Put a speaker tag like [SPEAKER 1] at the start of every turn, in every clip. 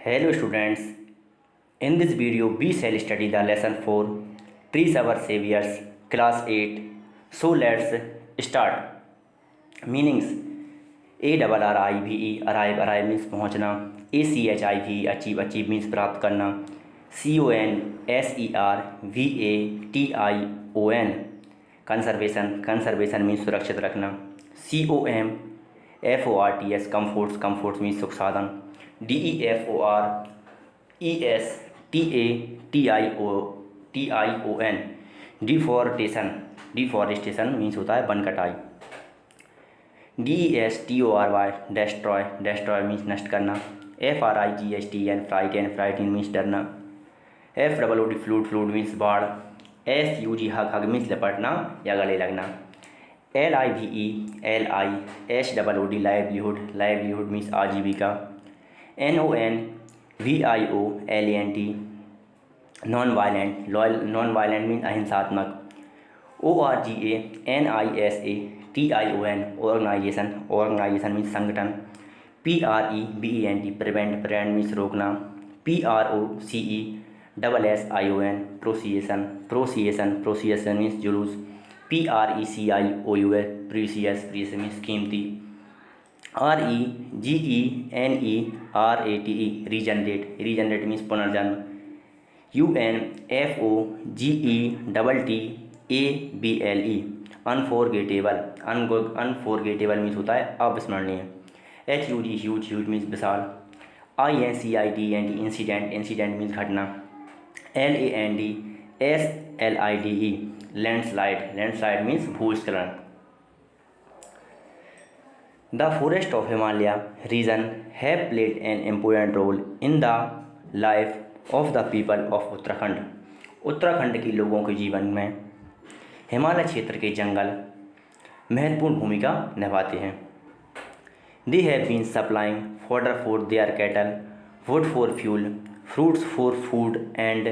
[SPEAKER 1] Hello students, in this video we shall study the lesson 4 Trees Our Saviors class 8. So let's start. Meanings: ARRIVE arrive means पहुँचना, ACHIVE achieve means प्राप्त करना, CONSERVATION conservation means सुरक्षित रखना, COMFORTS comforts means सुख साधन, DEFORESTATION deforestation means होता है one कटाई, DESTORY destroy means नष्ट करना, FRIGHTN frighten means डरना, FWOOD flood means बाढ़, SUG हग means लपटना या गले लगना, LIVELISWOOD livelihood means आजीविका, NONVIOLENT नॉन वायलेंट मीन अहिंसात्मक, ORGANISATION ऑर्गेनाइजेशन मीन संगठन, PREVENT मीन्स रोकना, PROCESSION प्रोसिएशन मीन्स जुलूस, PRECIOUS प्रीसियस मीन्स कीमती, REGENERATE रीजनरेट मीन्स पुनर्जन्म, UNFORGETTABLE अनफॉरगेटेबल मीन्स होता है अविस्मरणीय, HUG ह्यूज मीन्स विशाल, INCIDENT इंसिडेंट मीन्स घटना, LANDSLIDE लैंडस्लाइड मीन्स भूस्खलन। The forest of Himalaya region have played an important role in the life of the people of Uttarakhand. Uttarakhand के लोगों के जीवन में हिमालय क्षेत्र के जंगल महत्वपूर्ण भूमिका निभाते हैं। They have been supplying fodder for their cattle, wood for fuel, fruits for food and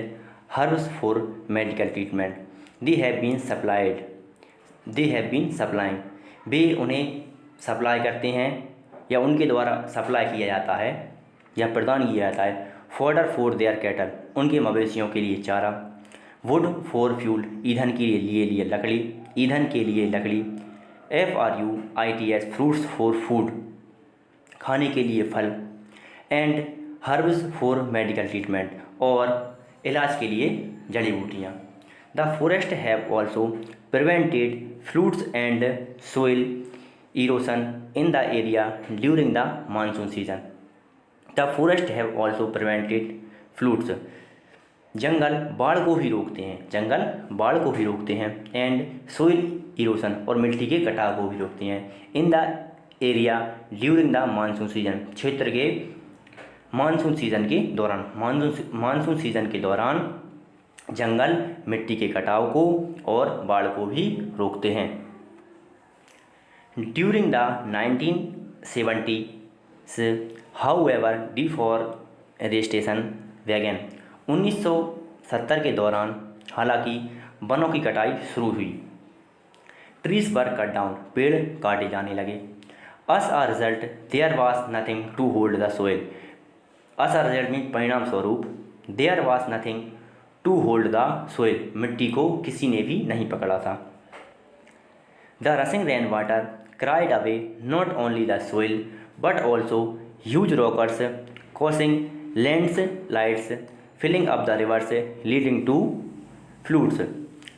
[SPEAKER 1] herbs for medical treatment. They have been supplying वे उन्हें सप्लाई करते हैं या उनके द्वारा सप्लाई किया जाता है या प्रदान किया जाता है। फॉडर फॉर देयर कैटल उनके मवेशियों के लिए चारा, वुड फॉर फ्यूल ईंधन के लिए लकड़ी, FRUITS फ्रूट्स फॉर फूड खाने के लिए फल, and herbs for medical treatment और इलाज के लिए जड़ी बूटियाँ। The forest have also prevented fluids and soil erosion in the area during the monsoon season. The forest have also prevented floods. जंगल बाढ़ को भी रोकते हैं, एंड सोइल इरोशन और मिट्टी के कटाव को भी रोकते हैं। In the area during the monsoon season क्षेत्र के मानसून सीजन के दौरान जंगल मिट्टी के कटाव को और बाढ़ को भी रोकते हैं। During the 1970s, however, deforestation began. 1970 के दौरान हालांकि वनों की कटाई शुरू हुई। Trees were cut down, पेड़ काटे जाने लगे। As a result, there was nothing to hold the soil. As a result means परिणाम स्वरूप, there was nothing to hold the soil, मिट्टी को किसी ने भी नहीं पकड़ा था। The rushing rainwater carried away not only the soil but also huge rocks, causing landslides, filling up the rivers, leading to floods.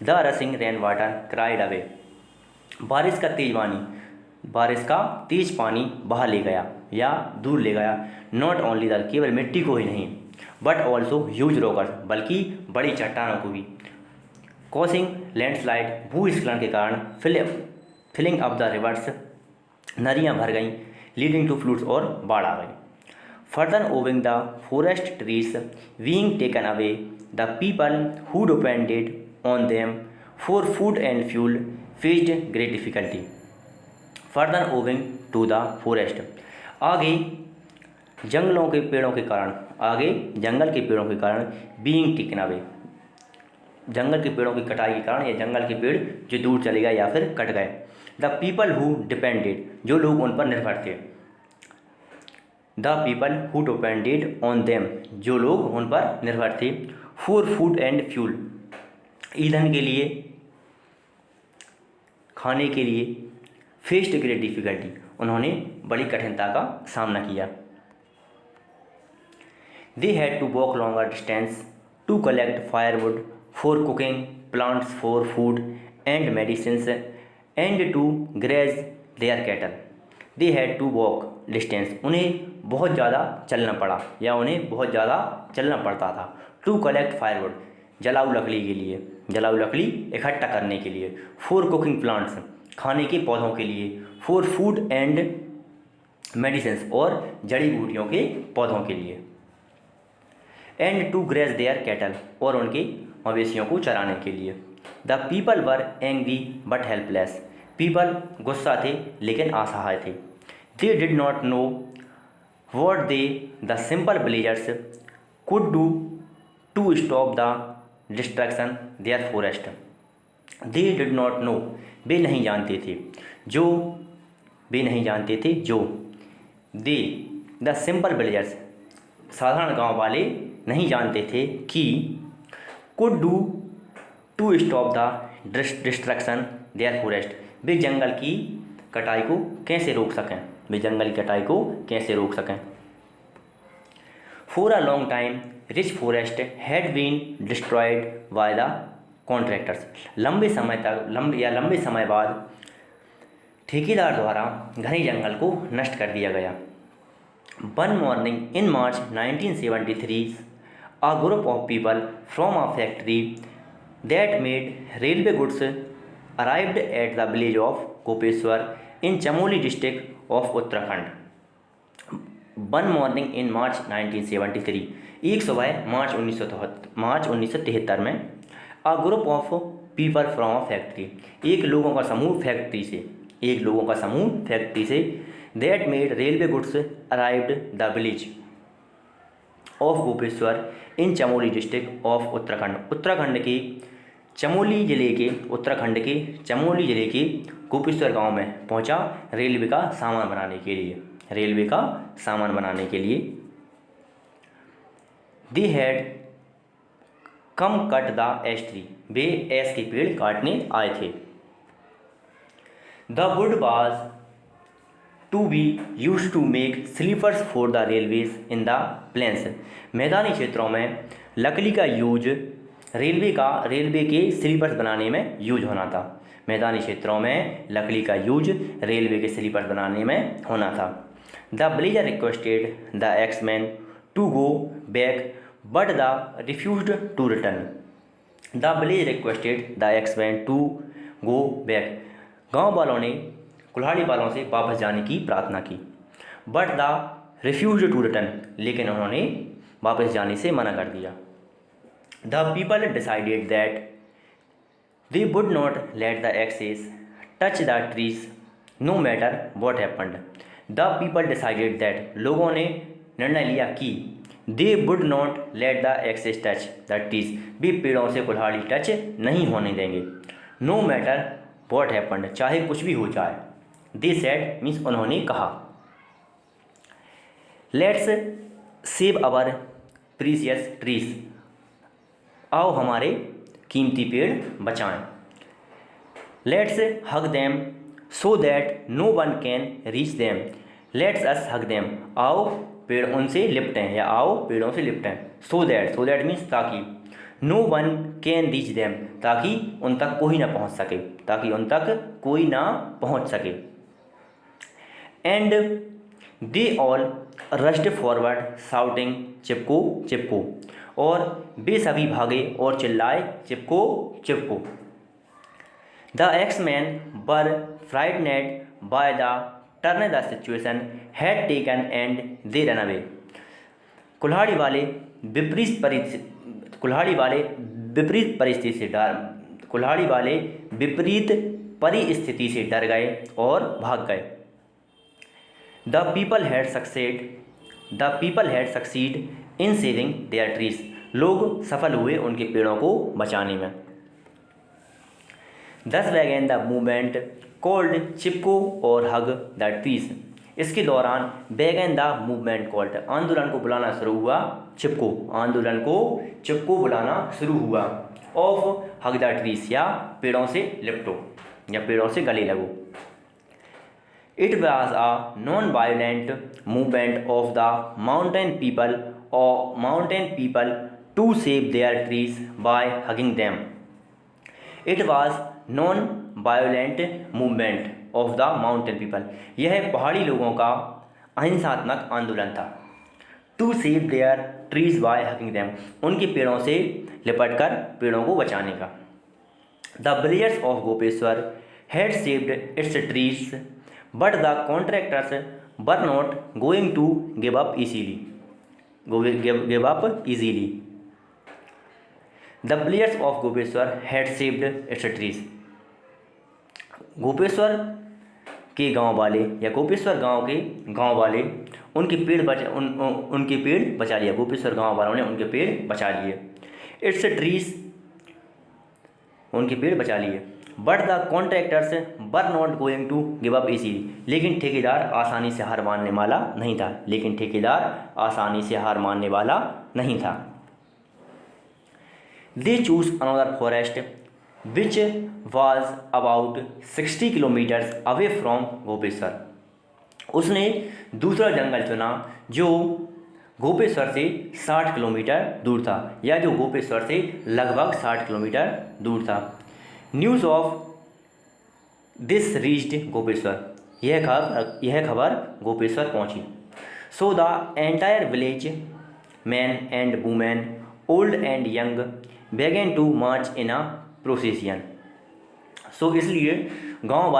[SPEAKER 1] The rushing rainwater carried away बारिश का तेज पानी बहा ले गया या दूर ले गया, नॉट ओनली द केवल मिट्टी को ही नहीं, बट ऑल्सो ह्यूज रॉकर्स बल्कि बड़ी चट्टानों को भी, कॉसिंग लैंडस्लाइड भूस्खलन के कारण, फिलिंग अप द रिवर्स नदियाँ भर गईं, लीडिंग टू फ्लूड्स और बाढ़ आ गई। Further owing the forest trees being taken away, the people who depended on them for food and fuel faced great difficulty. Further owing to the forest आगे जंगल के पेड़ों के कारण बीइंग टेकन अवे जंगल के पेड़ों की कटाई के कारण या जंगल के पेड़ जो दूर चले गए या फिर कट गए। द पीपल हु डिपेंडेड जो लोग उन पर निर्भर थे, the people who depended on them, जो लोग उन पर निर्भर थे। फॉर फूड एंड फ्यूल, ईंधन के लिए, खाने के लिए। फेस्ड ग्रेट डिफिकल्टी, उन्होंने बड़ी कठिनता का सामना किया। They had to walk longer distance to collect firewood for cooking, plants for food and medicines and to graze their cattle. They had to walk distance, उन्हें बहुत ज़्यादा चलना पड़ा या उन्हें बहुत ज़्यादा चलना पड़ता था। टू कलेक्ट फायरवुड, जलाऊ लकड़ी के लिए, जलाऊ लकड़ी इकट्ठा करने के लिए। फॉर कुकिंग प्लांट्स, खाने के पौधों के लिए। फॉर फूड एंड मेडिसिन्स, और जड़ी बूटियों के पौधों के लिए। And to graze their cattle, और उनके मवेशियों को चराने के लिए। The people were angry but helpless, people गुस्सा थे लेकिन असहाय थे। They did not know what they the simple villagers could do to stop the destruction their forest. They did not know, वे नहीं जानते थे, जो वे नहीं जानते थे, जो दे द सिंपल विलेजर्स, साधारण गांव वाले नहीं जानते थे कि could do to stop the destruction their forest, वे जंगल की कटाई को कैसे रोक सकें, वे जंगल की कटाई को कैसे रोक सकें। For a long time rich forest had been destroyed by the contractors, लंबे लंबे समय बाद ठेकेदार द्वारा घने जंगल को नष्ट कर दिया गया। One morning in March 1973 a group of people from a factory that made railway goods arrived at the village of Kopeshwar in Chamoli district of Uttarakhंड। वन मॉर्निंग इन मार्च 1973, एक सुबह मार्च 1973 में a group of people from a factory, एक लोगों का समूह factory से that made railway goods arrived the village of Gopeshwar in Chamoli district of Uttarakhand के चमोली जिले के गोपेश्वर गांव में पहुंचा रेलवे का सामान बनाने के लिए। They had come cut the ash tree, वे एश के पेड़ काटने आए थे। The wood was to be use to make sleepers for the railways in the plains, मैदानी क्षेत्रों में लकड़ी का यूज रेलवे के स्लीपर्स बनाने में यूज होना था। मैदानी क्षेत्रों में लकड़ी का यूज रेलवे के स्लीपर्स बनाने में होना था। The villager requested the axeman to go back but the refused to return. The village requested the axeman to go back, गांव वालों ने कुल्हाड़ी वालों से वापस जाने की प्रार्थना की। But the refused to return, लेकिन उन्होंने वापस जाने से मना कर दिया। The people decided that they would not let the axes touch the trees no matter what happened. The people decided that, लोगों ने निर्णय लिया कि they would not let the axes touch the trees, वे पेड़ों से कुल्हाड़ी टच नहीं होने देंगे। नो मैटर वॉट हैपन्ड, चाहे कुछ भी हो जाए। दे सेड मीन्स उन्होंने कहा। Let's save our precious trees, आओ हमारे कीमती पेड़ बचाएं। Let's hug them so that no one can reach them. Let's us hug them, आओ पेड़ उनसे लिपटें या आओ पेड़ों से लिपटें। सो दैट मीन्स ताकि, no one can reach them, ताकि उन तक कोई ना पहुंच सके। And they all rushed forward shouting chipko chipko, और वे सभी भागे और चिल्लाए चिपको चिपको। The axeman were frightened by the turn the situation had taken and they run away. कुल्हाड़ी वाले विपरीत परिस्थिति से डर गए और भाग गए। The people had succeed in saving their trees, लोग सफल हुए उनके पेड़ों को बचाने में। Thus began the movement called Chipko or hug the trees, इसके दौरान बेगन द मूवमेंट कॉल्ड, आंदोलन को बुलाना शुरू हुआ, चिपको, आंदोलन को चिपको बुलाना शुरू हुआ, ऑफ हग द ट्रीज, या पेड़ों से लिपटो या पेड़ों से गले लगो। It was a non violent movement of the mountain people to save their trees by hugging them. It was non violent movement of the mountain people, यह पहाड़ी लोगों का अहिंसात्मक आंदोलन था। To save their trees by hugging them, उनके पेड़ों से लिपटकर पेड़ों को बचाने का। The villagers of Gopeshwar had saved its trees but the contractors were not going to give up easily. The villagers of Gopeshwar had saved its trees, Gopeshwar के गांव वाले या गोपेश्वर गांव के गांव वाले उनके पेड़ बचा लिया, गोपेश्वर गांव वालों ने उनके पेड़ बचा लिए। इट्स ट्रीज, उनके पेड़ बचा लिए। But the contractors were not going to give up easily, लेकिन ठेकेदार आसानी से हार मानने वाला नहीं था। They choose another forest which was about 60 kilometres away from Gopeshwar, उसने दूसरा जंगल चुना जो गोपेश्वर से 60 किलोमीटर दूर था, या जो गोपेश्वर से लगभग 60 किलोमीटर दूर था। News of this reached Gopeshwar, यह खबर गोपेश्वर पहुंची। So the entire village, man and women, old and young, बेगन टू मार्च इन अ प्रोसेसियन। सो इसलिए गांव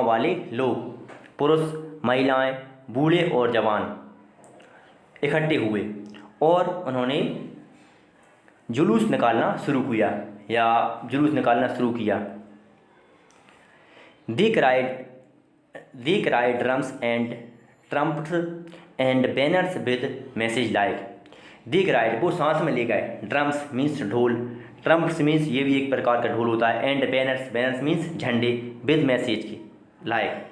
[SPEAKER 1] वाले लोग, पुरुष, महिलाएं, बूढ़े और जवान इकट्ठे हुए और उन्होंने जुलूस निकालना शुरू किया। दे cried drums and Trump's and banners with message like. They cried, वो सांस में ले गए, ड्रम्स मीन्स ढोल, ट्रम्प्स मीन्स ये भी एक प्रकार का ढोल होता है, एंड बैनर्स मीन्स झंडे, विद मैसेज की लाइक,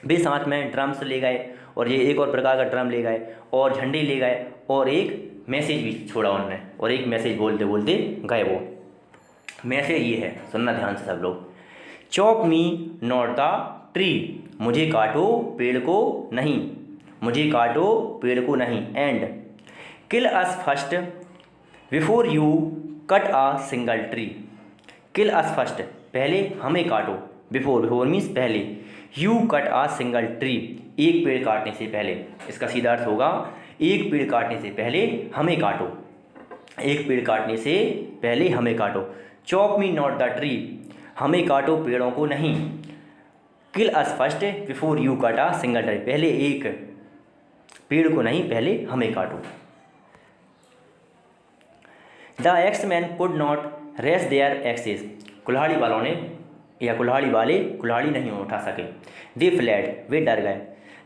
[SPEAKER 1] वे साथ में ड्रम्स ले गए और ये एक और प्रकार का ड्रम ले गए और झंडे ले गए और एक मैसेज भी छोड़ा उन्होंने, और एक मैसेज बोलते बोलते गए। वो मैसेज ये है, सुनना ध्यान से सब लोग। Chop me not the tree, मुझे काटो पेड़ को नहीं, and kill us first before you cut a single tree. Kill us first, पहले हमें काटो, बिफोर मीन्स पहले, you cut a single tree, एक पेड़ काटने से पहले, इसका सीधा अर्थ होगा एक पेड़ काटने से पहले हमें काटो। Chop me not the tree, हमें काटो पेड़ों को नहीं। Kill us first before you cut a single tree, पहले एक पेड़ को नहीं, पहले हमें काटो। The axemen could not race their axes, कुल्हाड़ी वाले कुल्हाड़ी नहीं उठा सके। दे फ्लैड, वे डर गए।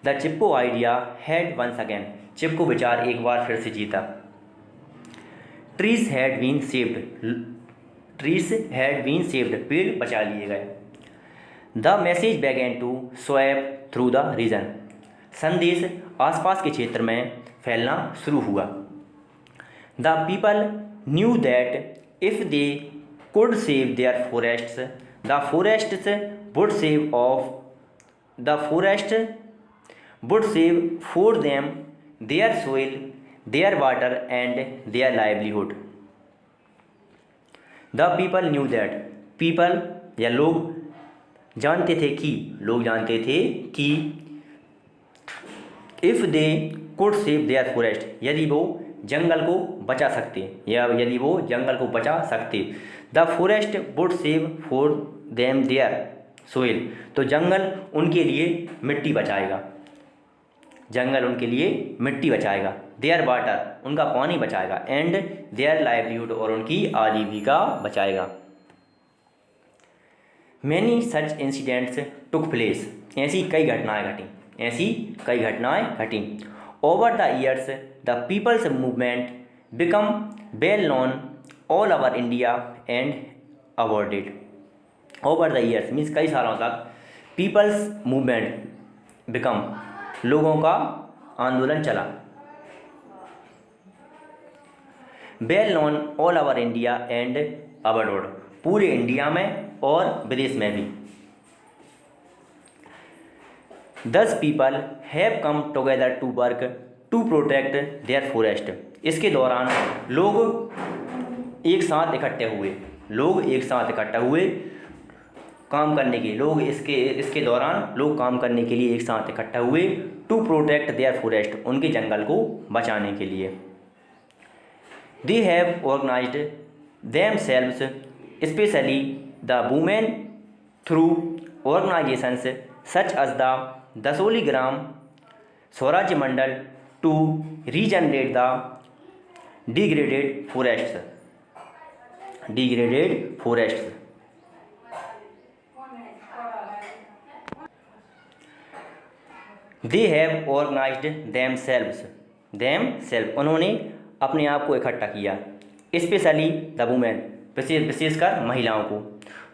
[SPEAKER 1] The Chipko idea had once again, Chipko विचार एक बार फिर से जीता। ट्रीज हैड बीन सेव्ड, पेड़ बचा लिए गए। The message began to swap through the region, संदेश आसपास के क्षेत्र में फैलना शुरू हुआ। The people knew that if they could save their forests, the forests would save for them their soil, their water and their livelihood. The people knew that, people या लोग जानते थे कि if they could save their forest, यदि वो जंगल को बचा सकते, the forest would save for them their soil, तो जंगल उनके लिए मिट्टी बचाएगा, देयर वाटर, उनका पानी बचाएगा, एंड देयर लाइवलीहुड, और उनकी आजीविका बचाएगा। Many such incidents took place, ऐसी कई घटनाएं घटी। Over the years the people's movement become well known all over India and awarded. Over the years means कई सालों तक, पीपल्स मूवमेंट बिकम लोगों का आंदोलन चला। Well known all over India and abroad, पूरे इंडिया में और विदेश में भी। 10 people have come together to work to protect their forest, इसके दौरान लोग एक साथ इकट्ठा हुए काम करने के इसके दौरान लोग काम करने के लिए एक साथ इकट्ठा हुए टू प्रोटेक्ट देयर फॉरेस्ट, उनके जंगल को बचाने के लिए। They have organised themselves specially the women through organisations such as the Dasholi Gram Swarajya Mandal to regenerate the degraded forests. They have organised themselves, उन्होंने अपने आप को इकट्ठा किया, स्पेशली द वुमेन, विशेषकर महिलाओं को,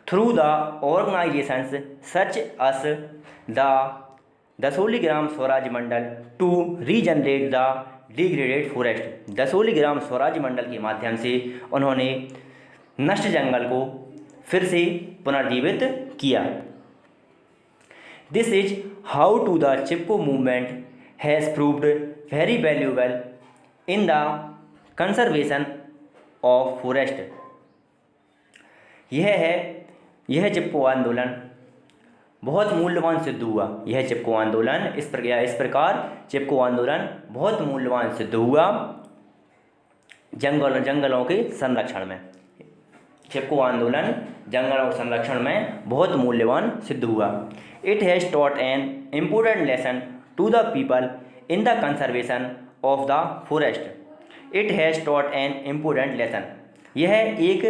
[SPEAKER 1] through the organisations such as the Dasholi Gram Swarajya Mandal to regenerate the degraded forest. Dasholi Gram Swarajya Mandal के माध्यम से उन्होंने नष्ट जंगल को फिर से पुनर्जीवित किया। This is how to the Chipko movement has proved very valuable in the conservation of forest. यह चिपको आंदोलन बहुत मूल्यवान सिद्ध हुआ। यह चिपको आंदोलन इस प्रकार चिपको आंदोलन बहुत मूल्यवान सिद्ध हुआ जंगलों के संरक्षण में। चिपको आंदोलन जंगलों के संरक्षण में बहुत मूल्यवान सिद्ध हुआ। It has taught an important lesson to the people in the conservation of the forest. It has taught an important lesson, यह एक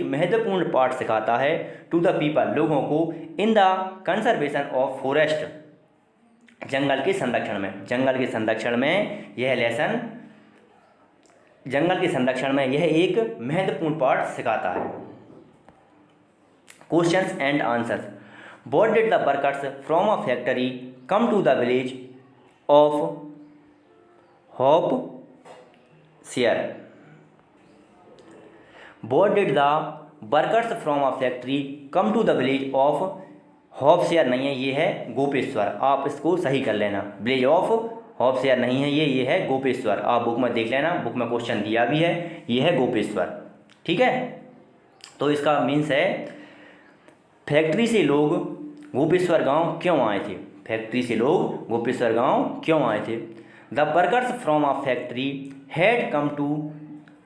[SPEAKER 1] महत्वपूर्ण पाठ सिखाता है टू द पीपल, लोगों को, in the conservation of forest, जंगल के संरक्षण में यह एक महत्वपूर्ण पाठ सिखाता है। Questions and answers. What did the workers from a factory come to the village of Gopeshwar? What did the workers from a factory come to the village of होपशेयर नहीं है, ये है गोपेश्वर, आप इसको सही कर लेना। विलेज ऑफ होपशेयर नहीं है, ये है गोपेश्वर। आप बुक में देख लेना, बुक में क्वेश्चन दिया भी है, ये है गोपेश्वर। ठीक है, तो इसका मीन्स है फैक्ट्री से लोग गोपेश्वर गांव क्यों आए थे? The workers from a factory had come to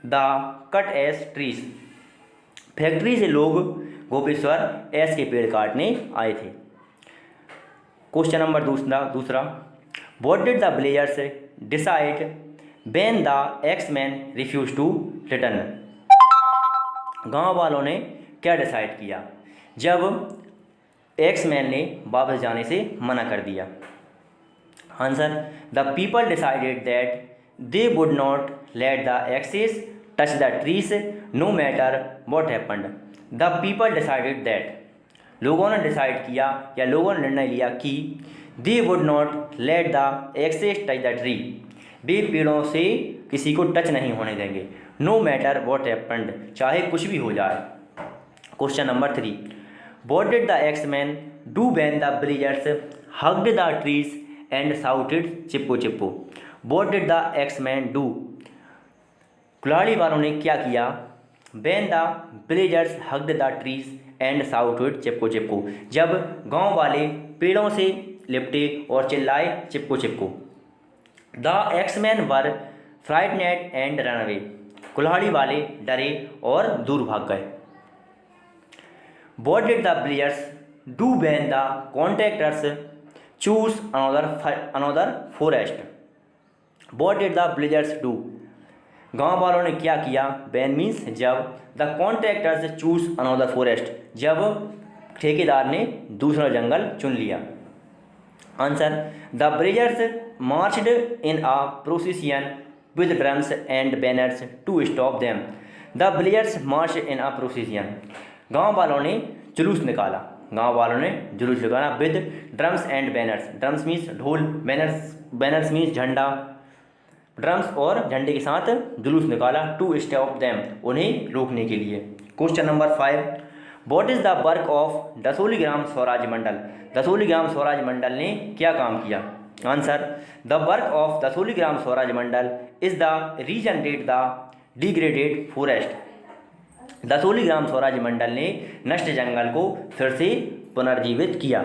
[SPEAKER 1] the cut ash trees, factory से लोग गोपेश्वर एस के पेड़ काटने आए थे। क्वेश्चन नंबर दूसरा। What did the villagers decide when the axeman refuse to return? गांव वालों ने क्या डिसाइड किया जब एक्समैन ने वापस जाने से मना कर दिया? Answer, the people decided that they would not let the axes touch the trees no matter what happened. The people decided that, लोगों ने डिसाइड किया या लोगों ने निर्णय लिया कि they would not let the axes touch the tree, वे पेड़ों से किसी को टच नहीं होने देंगे, नो मैटर वॉट हैपन्ड, चाहे कुछ भी हो जाए। Question number 3। What did the axeman do when the villagers hugged the trees and shouted Chipko Chipko? What did the axeman do, कुल्हाड़ी वालों ने क्या किया? When the villagers hugged the trees and shouted Chipko Chipko, जब गांव वाले पेड़ों से लिपटे और चिल्लाए चिप्पो चिप्पो। The axeman were frightened and run away, कुल्हाड़ी वाले डरे और दूर भाग गए। What did the villagers do when the contractors choose another forest? What did the villagers do, गांव वालों ने क्या किया? व्हेन मीन्स जब, the contractors choose another forest, जब ठेकेदार ने दूसरा जंगल चुन लिया। Answer, the villagers marched in a procession with drums and banners to stop them. The villagers march in a procession, गांव वालों ने जुलूस निकाला गांव वालों ने जुलूस निकाला with drums and banners. Drums means ढोल, बैनर्स मीन्स झंडा। ड्रम्स और झंडे के साथ जुलूस निकाला टू स्टॉप देम, उन्हें रोकने के लिए। Question number 5, what is the work of Dasoli Gram Swaraj Mandal. Dasoli Gram Swaraj Mandal ने क्या काम किया? Answer, the work of Dasoli Gram Swaraj Mandal is the regenerate the degraded forest. Dasoli Gram Swaraj Mandal ने नष्ट जंगल को फिर से पुनर्जीवित किया।